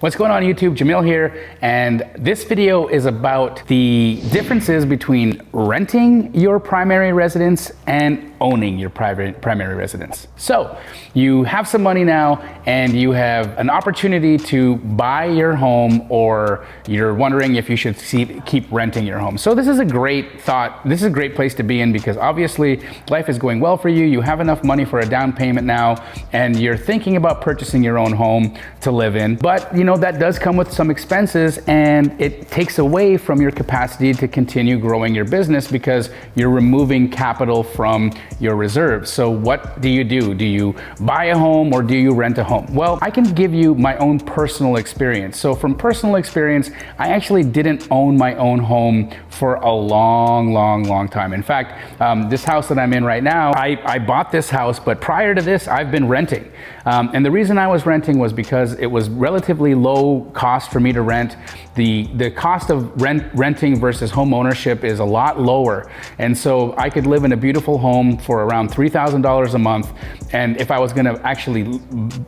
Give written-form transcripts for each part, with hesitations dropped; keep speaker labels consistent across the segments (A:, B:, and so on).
A: What's going on YouTube? Jamil here, and this video is about the differences between renting your primary residence and owning your primary residence. So you have some money now and you have an opportunity to buy your home, or you're wondering if you should keep renting your home. So this is a great thought. This is a great place to be in, because obviously life is going well for you. You have enough money for a down payment now, and you're thinking about purchasing your own home to live in. But you know, that does come with some expenses, and it takes away from your capacity to continue growing your business because you're removing capital from your reserves. So what do? Do you buy a home or do you rent a home? Well, I can give you my own personal experience. So from personal experience, I actually didn't own my own home for a long time. In fact, this house that I'm in right now, I bought this house, but prior to this, I've been renting. And the reason I was renting was because it was relatively low cost for me to rent. The cost of renting versus home ownership is a lot lower. And so I could live in a beautiful home for around $3,000 a month. And if I was gonna actually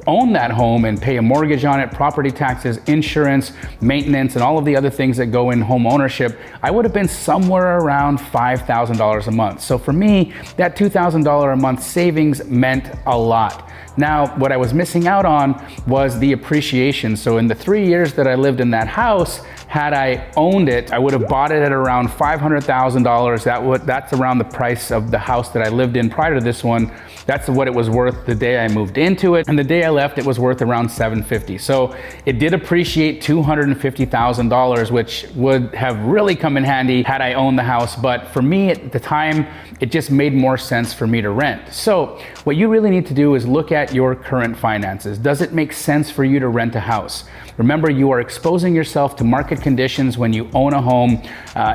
A: own that home and pay a mortgage on it, property taxes, insurance, maintenance, and all of the other things that go in home ownership, I would have been somewhere around $5,000 a month. So for me, that $2,000 a month savings meant a lot. Now, what I was missing out on was the appreciation. So in the 3 years that I lived in that house, had I owned it, I would have bought it at around $500,000. That's around the price of the house that I lived in prior to this one. That's what it was worth the day I moved into it. And the day I left, it was worth around $750,000. So it did appreciate $250,000, which would have really come in handy had I owned the house. But for me at the time, it just made more sense for me to rent. So what you really need to do is look at your current finances. Does it make sense for you to rent a house? Remember, you are exposing yourself to market conditions when you own a home.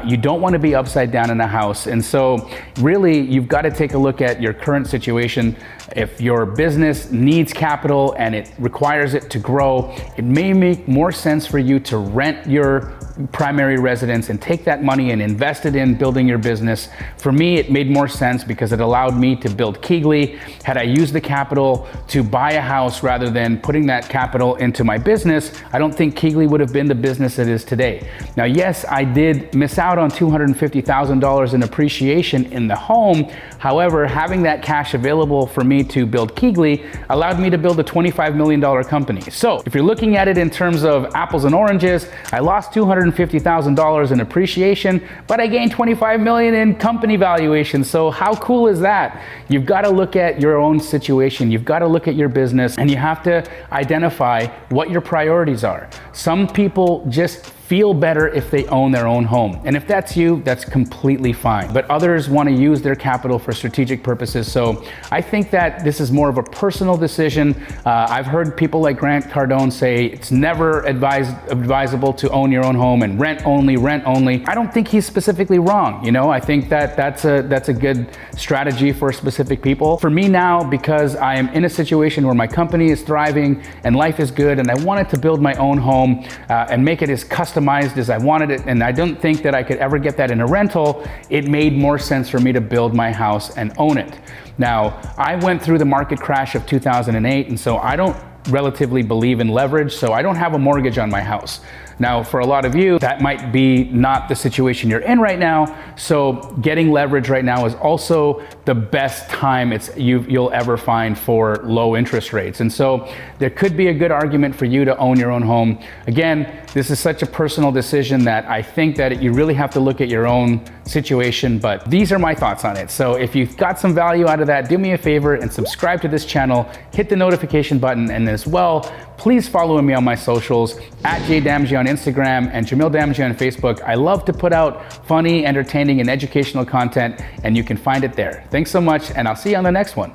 A: You don't want to be upside down in a house. And so really, you've got to take a look at your current situation. If your business needs capital and it requires it to grow, it may make more sense for you to rent your primary residence and take that money and invest it in building your business. For me, it made more sense because it allowed me to build Keegly. Had I used the capital to buy a house rather than putting that capital into my business, I don't think Keegly would have been the business it is today. Now, yes, I did miss out on $250,000 in appreciation in the home. However, having that cash available for me to build Keegly allowed me to build a $25 million company. So if you're looking at it in terms of apples and oranges, I lost $250,000 in appreciation, but I gained $25 million in company valuation. So how cool is that? You've got to look at your own situation. You've got to look at your business, and you have to identify what your priorities are. Some people just feel better if they own their own home. And if that's you, that's completely fine. But others want to use their capital for strategic purposes. So I think that this is more of a personal decision. I've heard people like Grant Cardone say it's never advisable to own your own home and rent only. I don't think he's specifically wrong. You know, I think that that's a good strategy for specific people. For me now, because I am in a situation where my company is thriving and life is good, and I wanted to build my own home and make it as customized as I wanted it, and I don't think that I could ever get that in a rental, it made more sense for me to build my house and own it. Now, I went through the market crash of 2008, and so I don't relatively believe in leverage, so I don't have a mortgage on my house. Now, for a lot of you, that might be not the situation you're in right now, so getting leverage right now is also the best time you'll ever find for low interest rates. And so there could be a good argument for you to own your own home. Again, this is such a personal decision that I think that you really have to look at your own situation, but these are my thoughts on it. So if you've got some value out of that, do me a favor and subscribe to this channel, hit the notification button, and as well, please follow me on my socials at @JDamji on Instagram and Jamil Damji on Facebook. I love to put out funny, entertaining, and educational content, and you can find it there. Thanks so much, and I'll see you on the next one.